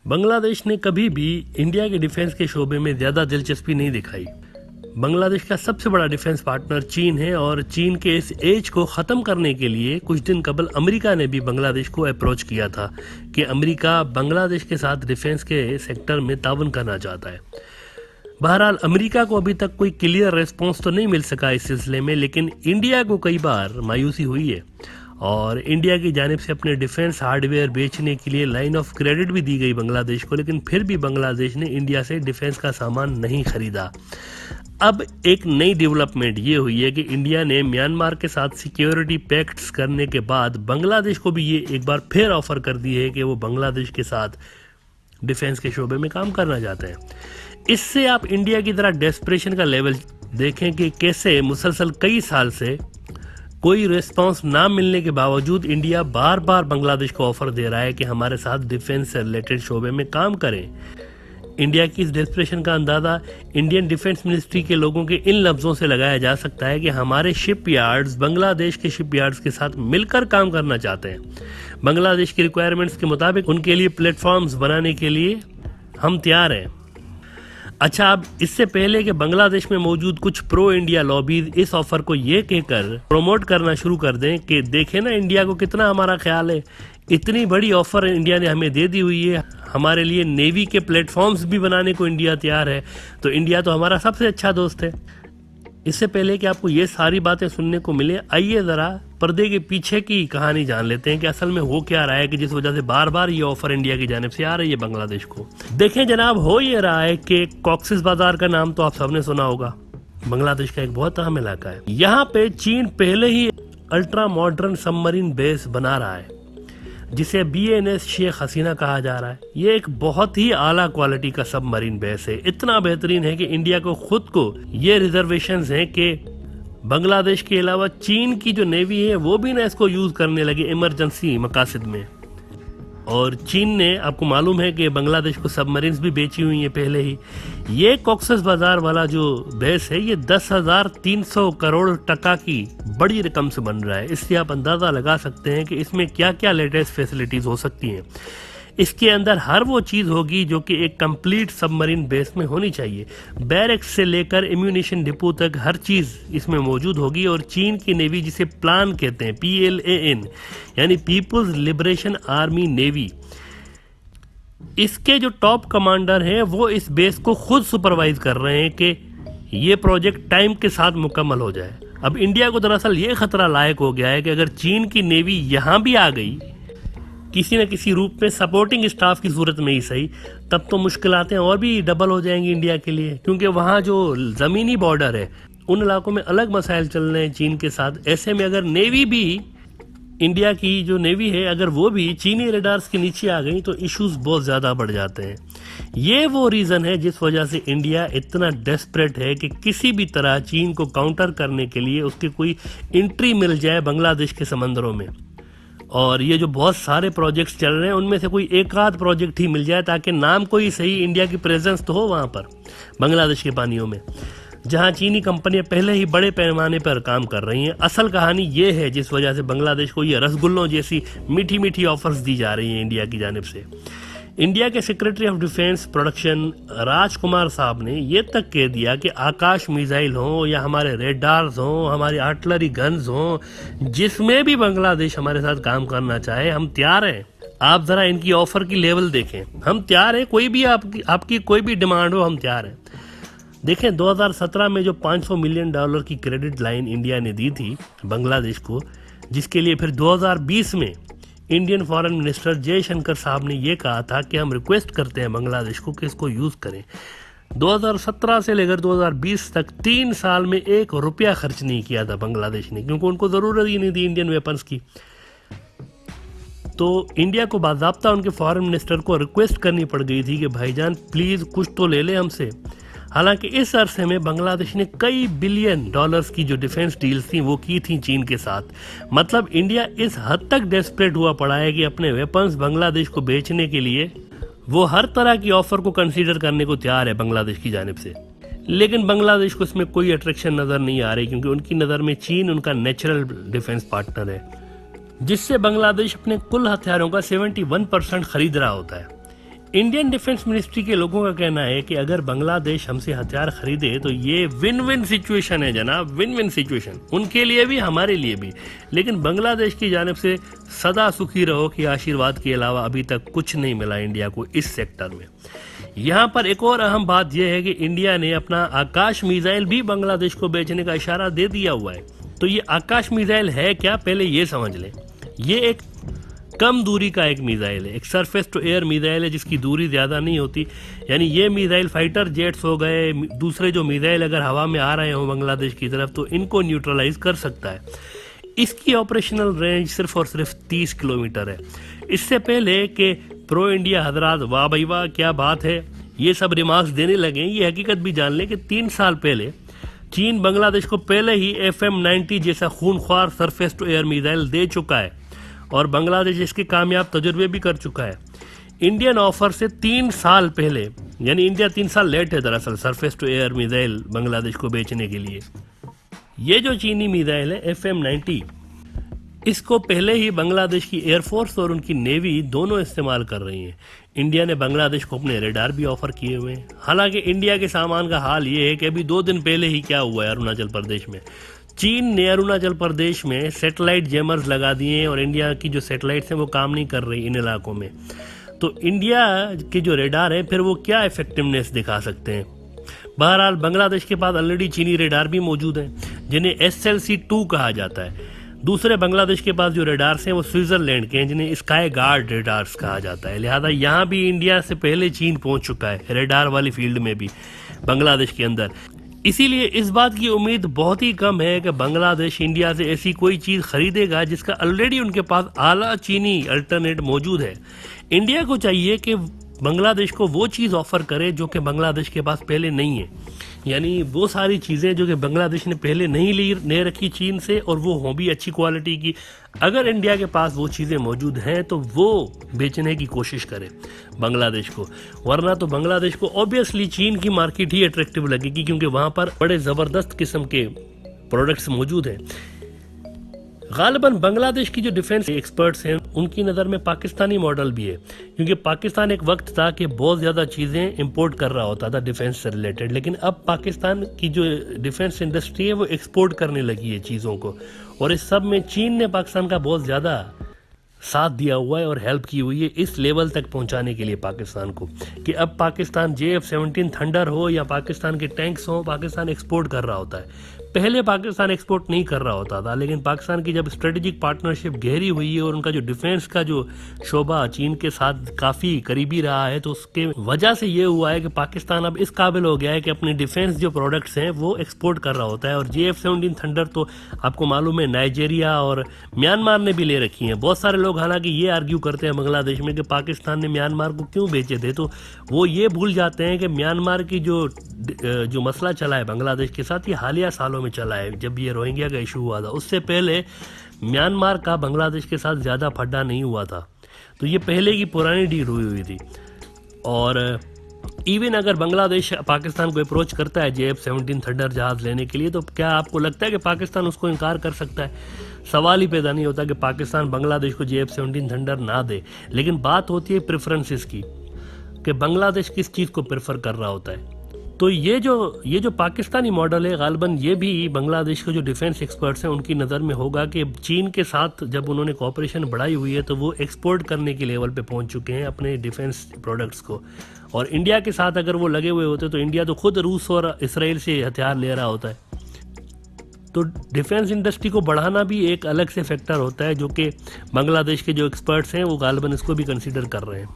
बांग्लादेश ने कभी भी इंडिया के डिफेंस के शोबे में ज़्यादा दिलचस्पी नहीं दिखाई। बांग्लादेश का सबसे बड़ा डिफेंस पार्टनर चीन है और चीन के इस एज को ख़त्म करने के लिए कुछ दिन कबल अमेरिका ने भी बांग्लादेश को अप्रोच किया था कि अमेरिका बांग्लादेश के साथ डिफेंस के सेक्टर में ताउन करना चाहता है। बहरहाल अमेरिका को अभी तक कोई क्लियर रिस्पॉन्स तो नहीं मिल सका इस सिलसिले में, लेकिन इंडिया को कई बार मायूसी हुई है और इंडिया की जानिब से अपने डिफेंस हार्डवेयर बेचने के लिए लाइन ऑफ क्रेडिट भी दी गई बांग्लादेश को, लेकिन फिर भी बांग्लादेश ने इंडिया से डिफेंस का सामान नहीं खरीदा। अब एक नई डेवलपमेंट ये हुई है कि इंडिया ने म्यांमार के साथ सिक्योरिटी पैक्ट्स करने के बाद बांग्लादेश को भी ये एक बार फिर ऑफर कर दी है कि वो बांग्लादेश के साथ डिफेंस के शोबे में काम करना चाहते हैं। इससे आप इंडिया की तरह डेस्परेशन का लेवल देखें कि कैसे मुसलसल कई साल से कोई रिस्पांस ना मिलने के बावजूद इंडिया बार बार बांग्लादेश को ऑफर दे रहा है कि हमारे साथ डिफेंस से रिलेटेड शोबे में काम करें। इंडिया की इस डेस्परेशन का अंदाजा इंडियन डिफेंस मिनिस्ट्री के लोगों के इन लफ्जों से लगाया जा सकता है कि हमारे शिपयार्ड्स बांग्लादेश के शिपयार्ड्स के साथ मिलकर काम करना चाहते हैं। बांग्लादेश की रिक्वायरमेंट्स के मुताबिक उनके लिए प्लेटफॉर्म्स बनाने के लिए हम तैयार हैं। अच्छा, अब इससे पहले कि बांग्लादेश में मौजूद कुछ प्रो इंडिया लॉबीज इस ऑफर को ये कहकर प्रमोट करना शुरू कर दें कि देखें ना इंडिया को कितना हमारा ख्याल है, इतनी बड़ी ऑफर इंडिया ने हमें दे दी हुई है, हमारे लिए नेवी के प्लेटफॉर्म्स भी बनाने को इंडिया तैयार है, तो इंडिया तो हमारा सबसे अच्छा दोस्त है। इससे पहले कि आपको ये सारी बातें सुनने को मिले, आइए ज़रा पर्दे के पीछे की कहानी जान लेते हैं कि असल में हो क्या रहा है कि जिस वजह से बार बार ये ऑफर इंडिया की जानिब से आ रही है बांग्लादेश को। देखें जनाब, हो ये रहा है कि कॉक्सिस बाजार का नाम तो आप सबने सुना होगा, बांग्लादेश का एक बहुत अहम इलाका है। यहाँ पे चीन पहले ही अल्ट्रा मॉडर्न सबमरीन बेस बना रहा है जिसे BNS शेख हसीना कहा जा रहा है। ये एक बहुत ही आला क्वालिटी का सबमरीन बेस है, इतना बेहतरीन है कि इंडिया को खुद को ये रिजर्वेशंस हैं कि बांग्लादेश के अलावा चीन की जो नेवी है वो भी ना इसको यूज करने लगे इमरजेंसी मकासद में। और चीन ने, आपको मालूम है कि बांग्लादेश को सबमरीन्स भी बेची हुई है पहले ही। ये कॉक्सस बाजार वाला जो बेस है ये 10,300 करोड़ टका की बड़ी रकम से बन रहा है। इससे आप अंदाजा लगा सकते हैं कि इसमें क्या क्या लेटेस्ट फैसिलिटीज हो सकती हैं। इसके अंदर हर वो चीज़ होगी जो कि एक कंप्लीट सबमरीन बेस में होनी चाहिए। बैरक्स से लेकर इम्यूनिशन डिपो तक हर चीज़ इसमें मौजूद होगी। और चीन की नेवी, जिसे प्लान कहते हैं, PLAN यानी पीपल्स लिबरेशन आर्मी नेवी, इसके जो टॉप कमांडर हैं वो इस बेस को खुद सुपरवाइज कर रहे हैं कि ये प्रोजेक्ट टाइम के साथ मुकम्मल हो जाए। अब इंडिया को दरअसल ये खतरा लायक हो गया है कि अगर चीन की नेवी यहाँ भी आ गई किसी न किसी रूप में, सपोर्टिंग स्टाफ की सूरत में ही सही, तब तो मुश्किलातें और भी डबल हो जाएंगी इंडिया के लिए, क्योंकि वहाँ जो ज़मीनी बॉर्डर है उन इलाकों में अलग मसाइल चल रहे हैं चीन के साथ। ऐसे में अगर नेवी भी, इंडिया की जो नेवी है, अगर वो भी चीनी रेडार्स के नीचे आ गई तो इश्यूज बहुत ज़्यादा बढ़ जाते हैं। ये वो रीज़न है जिस वजह से इंडिया इतना डेस्परेट है कि किसी भी तरह चीन को काउंटर करने के लिए उसकी कोई एंट्री मिल जाए बांग्लादेश के समंदरों में। और ये जो बहुत सारे प्रोजेक्ट्स चल रहे हैं उनमें से कोई एक आध प्रोजेक्ट ही मिल जाए ताकि नाम को ही सही इंडिया की प्रेजेंस तो हो वहाँ पर बांग्लादेश के पानियों में, जहाँ चीनी कंपनियां पहले ही बड़े पैमाने पर काम कर रही हैं। असल कहानी ये है जिस वजह से बांग्लादेश को ये रसगुल्लों जैसी मीठी मीठी ऑफर्स दी जा रही हैं इंडिया की जानिब से। इंडिया के सेक्रेटरी ऑफ डिफेंस प्रोडक्शन राजकुमार साहब ने ये तक कह दिया कि आकाश मिसाइल हो या हमारे रेडार्स हो, हमारी आर्टिलरी गन्स हो, जिसमें भी बांग्लादेश हमारे साथ काम करना चाहे हम तैयार हैं। आप जरा इनकी ऑफर की लेवल देखें, हम तैयार हैं, कोई भी आपकी कोई भी डिमांड हो हम तैयार हैं। देखें 2017 में जो $500 मिलियन की क्रेडिट लाइन इंडिया ने दी थी बांग्लादेश को, जिसके लिए फिर 2020 में इंडियन फॉरेन मिनिस्टर जयशंकर साहब ने ये कहा था कि हम रिक्वेस्ट करते हैं बांग्लादेश को कि इसको यूज़ करें। 2017 से लेकर 2020 तक 3 साल में ₹1 खर्च नहीं किया था बांग्लादेश ने, क्योंकि उनको ज़रूरत ही नहीं थी इंडियन वेपन्स की। तो इंडिया को बाज़ाब्ता उनके फॉरेन मिनिस्टर को रिक्वेस्ट करनी पड़ गई थी कि भाईजान प्लीज़ कुछ तो ले लें हमसे। हालांकि इस अरसे में बांग्लादेश ने कई $बिलियन की जो डिफेंस डील्स थी वो की थी चीन के साथ। मतलब इंडिया इस हद तक डेस्परेट हुआ पड़ा है कि अपने वेपन्स बांग्लादेश को बेचने के लिए वो हर तरह की ऑफर को कंसीडर करने को तैयार है बांग्लादेश की जानिब से। लेकिन बांग्लादेश को इसमें कोई अट्रैक्शन नज़र नहीं आ रही, क्योंकि उनकी नज़र में चीन उनका नेचुरल डिफेंस पार्टनर है, जिससे बांग्लादेश अपने कुल हथियारों का 71% खरीद रहा होता है। इंडियन डिफेंस मिनिस्ट्री के लोगों का कहना है कि अगर बांग्लादेश हमसे हथियार खरीदे तो ये विन विन सिचुएशन है जनाब, विन विन सिचुएशन, उनके लिए भी हमारे लिए भी। लेकिन बांग्लादेश की जानिब से सदा सुखी रहो कि आशीर्वाद के अलावा अभी तक कुछ नहीं मिला इंडिया को इस सेक्टर में। यहाँ पर एक और अहम बात यह है कि इंडिया ने अपना आकाश मिसाइल भी बांग्लादेश को बेचने का इशारा दे दिया हुआ है। तो ये आकाश मिसाइल है क्या, पहले ये समझ लें। ये एक कम दूरी का एक मिसाइल है, एक सरफेस टू एयर मिसाइल है जिसकी दूरी ज़्यादा नहीं होती। यानी ये मिसाइल फाइटर जेट्स हो गए, दूसरे जो मिसाइल अगर हवा में आ रहे हों बांग्लादेश की तरफ तो इनको न्यूट्रलाइज कर सकता है। इसकी ऑपरेशनल रेंज सिर्फ और सिर्फ 30 किलोमीटर है। इससे पहले कि प्रो इंडिया हजरात वाह भाई वाह क्या बात है ये सब रिमार्क्स देने लगे, ये हकीकत भी जान लें कि 3 साल पहले चीन बांग्लादेश को पहले ही FM-90 जैसा खूनख्वार सरफेस टू एयर मिसाइल दे चुका है और बांग्लादेश इसके कामयाब तजुर्बे भी कर चुका है। इंडियन ऑफर से 3 साल पहले, यानी इंडिया 3 साल लेट है दरअसल surface to air missile Bangladesh को बेचने के लिए। ये जो चीनी मिसाइल है FM-90, इसको पहले ही बांग्लादेश की एयरफोर्स और उनकी नेवी दोनों इस्तेमाल कर रही हैं। इंडिया ने बांग्लादेश को अपने रेडार भी ऑफर किए हुए हैं। हालांकि इंडिया के सामान का हाल ये है कि अभी 2 दिन पहले ही क्या हुआ है अरुणाचल प्रदेश में, चीन ने अरुणाचल प्रदेश में सैटेलाइट जैमर्स लगा दिए हैं और इंडिया की जो सैटेलाइट्स हैं वो काम नहीं कर रही इन इलाकों में। तो इंडिया के जो रेडार हैं फिर वो क्या इफेक्टिवनेस दिखा सकते हैं। बहरहाल बांग्लादेश के पास ऑलरेडी चीनी रेडार भी मौजूद हैं जिन्हें SLC-2 कहा जाता है। दूसरे बांग्लादेश के पास जो रेडार्स हैं वो स्विट्जरलैंड के हैं जिन्हें स्काई गार्ड रेडार्स कहा जाता है। लिहाजा यहाँ भी इंडिया से पहले चीन पहुंच चुका है रेडार वाली फील्ड में भी बांग्लादेश के अंदर। इसीलिए इस बात की उम्मीद बहुत ही कम है कि बांग्लादेश इंडिया से ऐसी कोई चीज़ खरीदेगा जिसका ऑलरेडी उनके पास आला चीनी अल्टरनेट मौजूद है। इंडिया को चाहिए कि बांग्लादेश को वो चीज़ ऑफर करे जो कि बांग्लादेश के पास पहले नहीं है, यानी वो सारी चीज़ें जो कि बांग्लादेश ने पहले नहीं ले रखी चीन से और वो हों भी अच्छी क्वालिटी की। अगर इंडिया के पास वो चीज़ें मौजूद हैं तो वो बेचने की कोशिश करे बांग्लादेश को, वरना तो बांग्लादेश को ऑब्वियसली चीन की मार्केट ही अट्रैक्टिव लगेगी क्योंकि वहाँ पर बड़े ज़बरदस्त किस्म के प्रोडक्ट्स मौजूद हैं। गालिबन बांग्लादेश की जो डिफेंस एक्सपर्ट्स हैं उनकी नज़र में पाकिस्तानी मॉडल भी है, क्योंकि पाकिस्तान एक वक्त था कि बहुत ज़्यादा चीज़ें इंपोर्ट कर रहा होता था डिफेंस से रिलेटेड, लेकिन अब पाकिस्तान की जो डिफेंस इंडस्ट्री है वो एक्सपोर्ट करने लगी है चीज़ों को। और इस सब में चीन ने पाकिस्तान का बहुत ज़्यादा साथ दिया हुआ है और हेल्प की हुई है इस लेवल तक पहुंचाने के लिए पाकिस्तान को कि अब पाकिस्तान JF-17 थंडर हो या पाकिस्तान के टैंक्स हो, पाकिस्तान एक्सपोर्ट कर रहा होता है। पहले पाकिस्तान एक्सपोर्ट नहीं कर रहा होता था, लेकिन पाकिस्तान की जब स्ट्रेटेजिक पार्टनरशिप गहरी हुई है और उनका जो डिफेंस का जो शोबा चीन के साथ काफ़ी करीबी रहा है तो उसके वजह से ये हुआ है कि पाकिस्तान अब इस काबिल हो गया है कि अपने डिफेंस जो प्रोडक्ट्स हैं वो एक्सपोर्ट कर रहा होता है। और JF-17 थंडर तो आपको मालूम है नाइजीरिया और म्यांमार ने भी ले रखी हैं। बहुत सारे लोग हालांकि ये आर्ग्यू करते हैं बांग्लादेश में कि पाकिस्तान ने म्यांमार को क्यों बेचे थे, तो वो ये भूल जाते हैं कि म्यांमार की जो मसला चला है बांग्लादेश के साथ ये हालिया सालों में चला है। जब ये रोहिंग्या का इशू हुआ था उससे पहले म्यांमार का बांग्लादेश के साथ ज़्यादा फड्डा नहीं हुआ था, तो ये पहले की पुरानी डील हुई थी। और इवन अगर बांग्लादेश पाकिस्तान को अप्रोच करता है JF-17 थंडर जहाज़ लेने के लिए तो क्या आपको लगता है कि पाकिस्तान उसको इनकार कर सकता है? सवाल ही पैदा नहीं होता कि पाकिस्तान बांग्लादेश को JF-17 थंडर ना दे। लेकिन बात होती है प्रेफरेंसेस की कि बांग्लादेश किस चीज़ को प्रेफर कर रहा होता है। तो ये जो पाकिस्तानी मॉडल है गालिबन ये भी बांग्लादेश के जो डिफेंस एक्सपर्ट्स हैं उनकी नज़र में होगा कि चीन के साथ जब उन्होंने कोऑपरेशन बढ़ाई हुई है तो वो एक्सपोर्ट करने के लेवल पे पहुंच चुके हैं अपने डिफेंस प्रोडक्ट्स को। और इंडिया के साथ अगर वो लगे हुए होते तो इंडिया तो खुद रूस और इसराइल से हथियार ले रहा होता है। तो डिफेंस इंडस्ट्री को बढ़ाना भी एक अलग से फैक्टर होता है जो कि बांग्लादेश के जो एक्सपर्ट्स हैं वो गालिबन इसको भी कंसिडर कर रहे हैं।